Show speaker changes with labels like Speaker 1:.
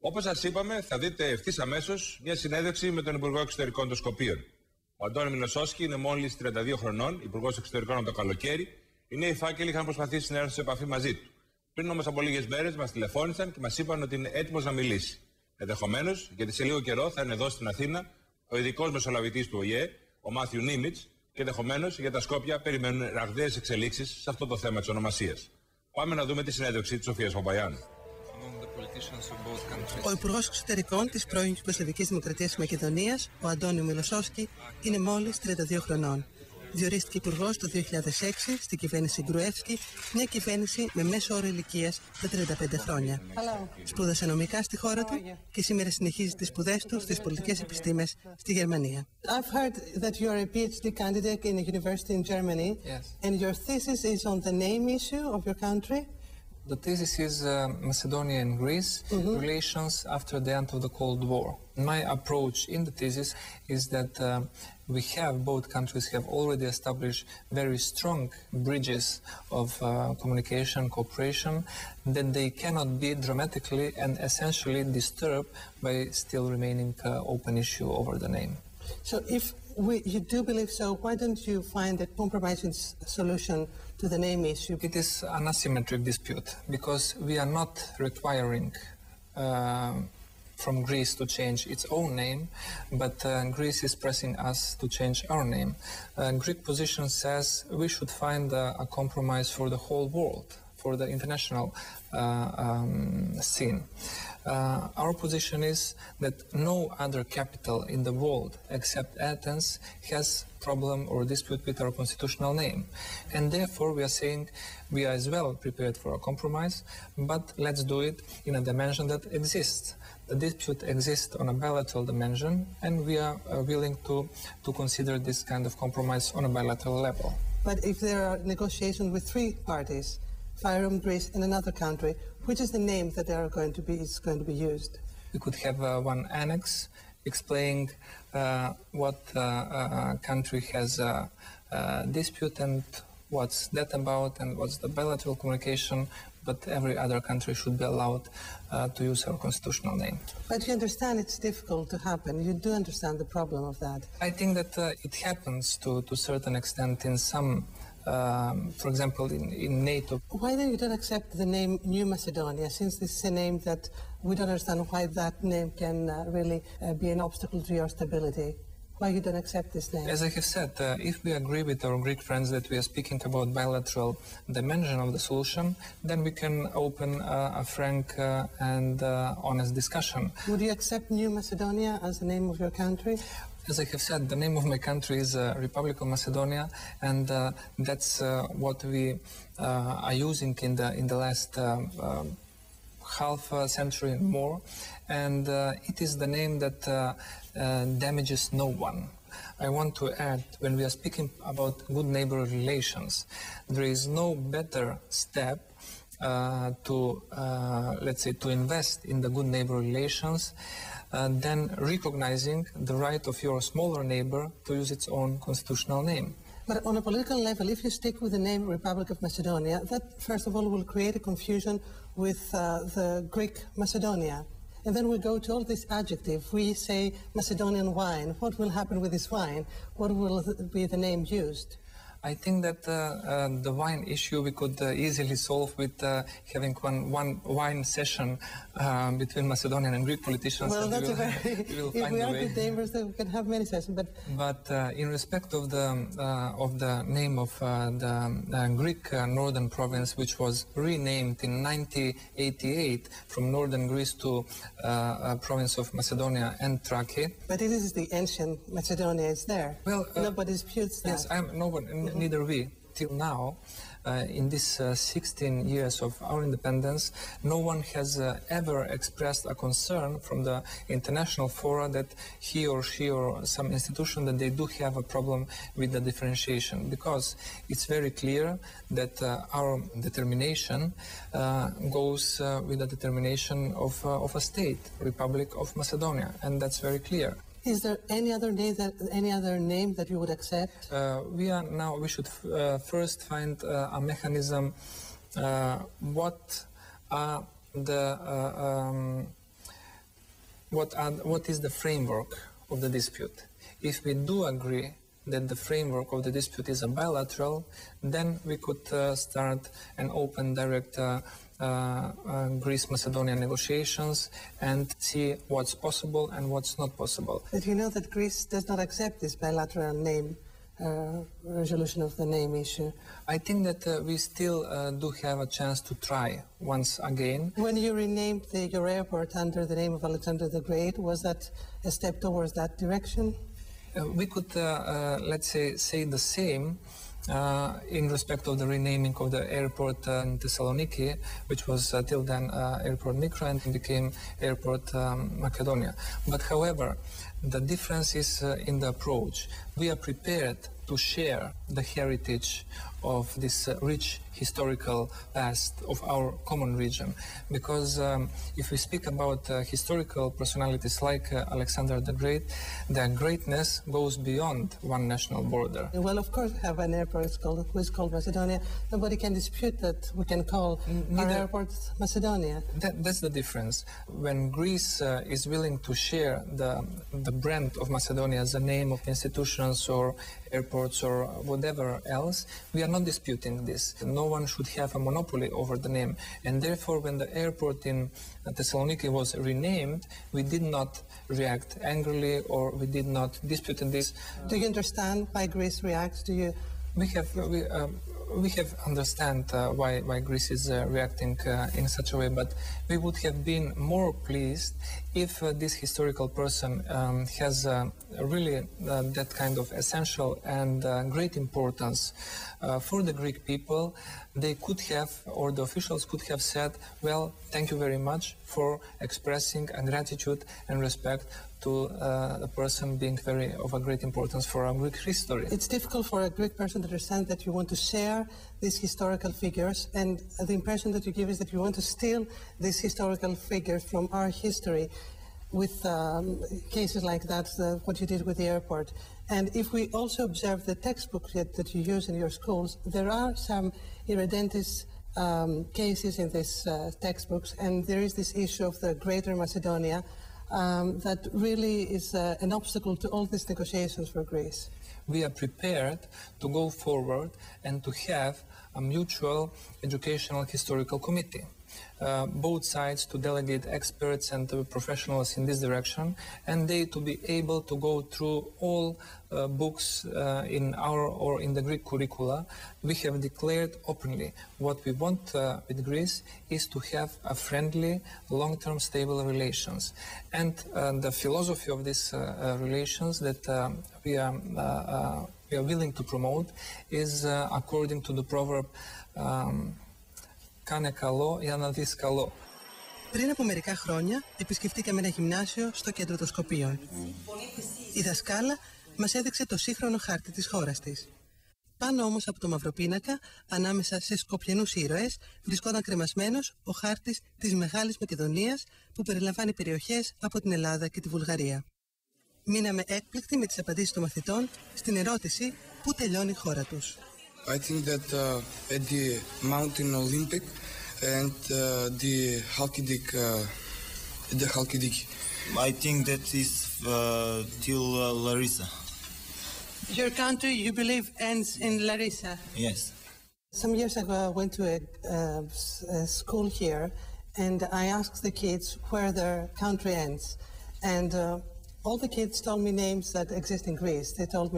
Speaker 1: Όπως σας είπαμε, θα δείτε ευθύς αμέσως μια συνέντευξη με τον Υπουργό Εξωτερικών των Σκοπίων. Ο Αντώνη Μιλοσόσκι είναι μόλις 32 χρονών, Υπουργός Εξωτερικών από το καλοκαίρι. Οι νέοι φάκελοι είχαν προσπαθήσει να έρθουν σε επαφή μαζί του. Πριν όμως από λίγες μέρες μας τηλεφώνησαν και μας είπαν ότι είναι έτοιμος να μιλήσει. Ενδεχομένως, γιατί σε λίγο καιρό θα είναι εδώ στην Αθήνα ο ειδικός μεσολαβητής του ΟΗΕ, ο Μάθιου Νίμιτς, και ενδεχομένως για τα Σκόπια περιμένουν ραγδαίες εξελίξεις σε αυτό το θέμα της ονομασίας. Πάμε να δούμε τη συνέντευξη της Σοφίας Παπαϊωάννου.
Speaker 2: Ο Υπουργός Εξωτερικών της πρώην Ιουγκοσλαβικής Δημοκρατίας της Μακεδονίας, ο Αντώνη Μιλοσόσκι, είναι μόλις 32 χρονών. Διορίστηκε υπουργός το 2006 στην κυβέρνηση Γκρουεύσκη, μια κυβέρνηση με μέσο όρο ηλικίας τα 35 χρόνια. Σπούδασε νομικά στη χώρα του και σήμερα συνεχίζει τις σπουδές του στις πολιτικές επιστήμες στη Γερμανία.
Speaker 3: I've heard that you are a PhD candidate in a university in Germany, and your thesis is on the name issue of your country.
Speaker 4: The thesis is Macedonia and Greece, relations after the end of the Cold War. My approach in the thesis is that both countries have already established very strong bridges of communication, cooperation, that they cannot be dramatically and essentially disturbed by still remaining open issue over the name.
Speaker 3: So if you do believe so, why don't you find a compromising solution to the name issue?
Speaker 4: It is an asymmetric dispute because we are not requiring from Greece to change its own name, but Greece is pressing us to change our name. Greek position says we should find a compromise for the whole world, for the international scene. Our position is that no other capital in the world except Athens has problem or dispute with our constitutional name. And therefore we are saying we are as well prepared for a compromise, but let's do it in a dimension that exists. The dispute exists on a bilateral dimension, and we are willing to consider this kind of compromise on a bilateral level.
Speaker 3: But if there are negotiations with three parties, Fyrom, Greece, and another country, which is the name that is going to be used?
Speaker 4: We could have one annex explaining what country has a dispute and what's that about and what's the bilateral communication, but every other country should be allowed to use our constitutional name.
Speaker 3: But you understand it's difficult to happen. You do understand the problem of that.
Speaker 4: I think that it happens to a certain extent in some, for example, in NATO.
Speaker 3: Why then you don't accept the name New Macedonia, since this is a name that we don't understand why that name can really be an obstacle to your stability? Why you don't accept this name?
Speaker 4: As I have said, if we agree with our Greek friends that we are speaking about bilateral dimension of the solution, then we can open a frank and honest discussion.
Speaker 3: Would you accept New Macedonia as the name of your country?
Speaker 4: As I have said, the name of my country is Republic of Macedonia, and that's what we are using in the last half century and more, and it is the name that damages no one. I want to add, when we are speaking about good neighborly relations, there is no better step to invest in the good neighbor relations than recognizing the right of your smaller neighbor to use its own constitutional name.
Speaker 3: But on a political level, if you stick with the name Republic of Macedonia, that first of all will create a confusion with the Greek Macedonia. And then we go to all this adjective. We say Macedonian wine. What will happen with this wine? What will be the name used?
Speaker 4: I think that the wine issue we could easily solve with having one wine session between Macedonian and Greek politicians.
Speaker 3: Well, that's if we are good neighbors, then we can have many sessions.
Speaker 4: But in respect of the name of the Greek northern province, which was renamed in 1988 from northern Greece to province of Macedonia and Trachea.
Speaker 3: But it is the ancient Macedonia is there.
Speaker 4: Well,
Speaker 3: nobody disputes that.
Speaker 4: Yes, neither we. Till now, in these 16 years of our independence, no one has ever expressed a concern from the international fora that he or she or some institution that they do have a problem with the differentiation, because it's very clear that our determination goes with the determination of a state, Republic of Macedonia, and that's very clear.
Speaker 3: Is there any other name that you would accept?
Speaker 4: We should first find a mechanism. What are the what is the framework of the dispute. If we do agree that the framework of the dispute is a bilateral, then we could start an open, direct Greece-Macedonia negotiations and see what's possible and what's not possible.
Speaker 3: But you know that Greece does not accept this bilateral name resolution of the name issue.
Speaker 4: I think that we still do have a chance to try once again.
Speaker 3: When you renamed your airport under the name of Alexander the Great, was that a step towards that direction?
Speaker 4: We could, let's say the same in respect of the renaming of the airport in Thessaloniki, which was till then Airport Mikra and became Airport Macedonia. But however, the difference is in the approach. We are prepared to share the heritage of this rich historical past of our common region. Because if we speak about historical personalities like Alexander the Great, their greatness goes beyond one national border.
Speaker 3: Well, of course, we have an airport which is called Macedonia. Nobody can dispute that we can call our airport Macedonia.
Speaker 4: That's the difference. When Greece is willing to share the brand of Macedonia as a name of institutions or airports or whatever else, we are not disputing this. No one should have a monopoly over the name. And therefore, when the airport in Thessaloniki was renamed, we did not react angrily or we did not dispute this.
Speaker 3: Do you understand why Greece reacts?
Speaker 4: We have understand why Greece is reacting in such a way, but we would have been more pleased if this historical person has really that kind of essential and great importance for the Greek people. They could have, or the officials could have said, well, thank you very much for expressing a gratitude and respect to a person being of a great importance for our Greek history.
Speaker 3: It's difficult for a Greek person to understand that you want to share these historical figures, and the impression that you give is that you want to steal these historical figures from our history with cases like that, what you did with the airport. And if we also observe the textbooks that you use in your schools, there are some irredentis cases in these textbooks, and there is this issue of the Greater Macedonia that really is an obstacle to all these negotiations for Greece.
Speaker 4: We are prepared to go forward and to have a mutual educational historical committee. Both sides to delegate experts and professionals in this direction, and they to be able to go through all books in our or in the Greek curricula. We have declared openly what we want with Greece is to have a friendly, long-term, stable relations. And the philosophy of these relations that we are willing to promote is according to the proverb «Κάνε καλό για να δεις καλό».
Speaker 2: Πριν από μερικά χρόνια επισκεφτήκαμε ένα γυμνάσιο στο κέντρο των Σκοπίων. Η δασκάλα μας έδειξε το σύγχρονο χάρτη της χώρας της. Πάνω όμως από το μαυροπίνακα, ανάμεσα σε σκοπιανούς ήρωες, βρισκόταν κρεμασμένος ο χάρτης της Μεγάλης Μακεδονίας που περιλαμβάνει περιοχές από την Ελλάδα και τη Βουλγαρία. Μείναμε έκπληκτοι με τις απαντήσεις των μαθητών στην ερώτηση πού τελειώνει η χώρα τους.
Speaker 5: I think that at the Mountain Olympic and the Halkidiki.
Speaker 6: I think that is till Larissa.
Speaker 3: Your country, you believe, ends in Larissa?
Speaker 6: Yes.
Speaker 3: Some years ago, I went to a school here, and I asked the kids where their country ends. And all the kids told me names that exist in Greece. They told me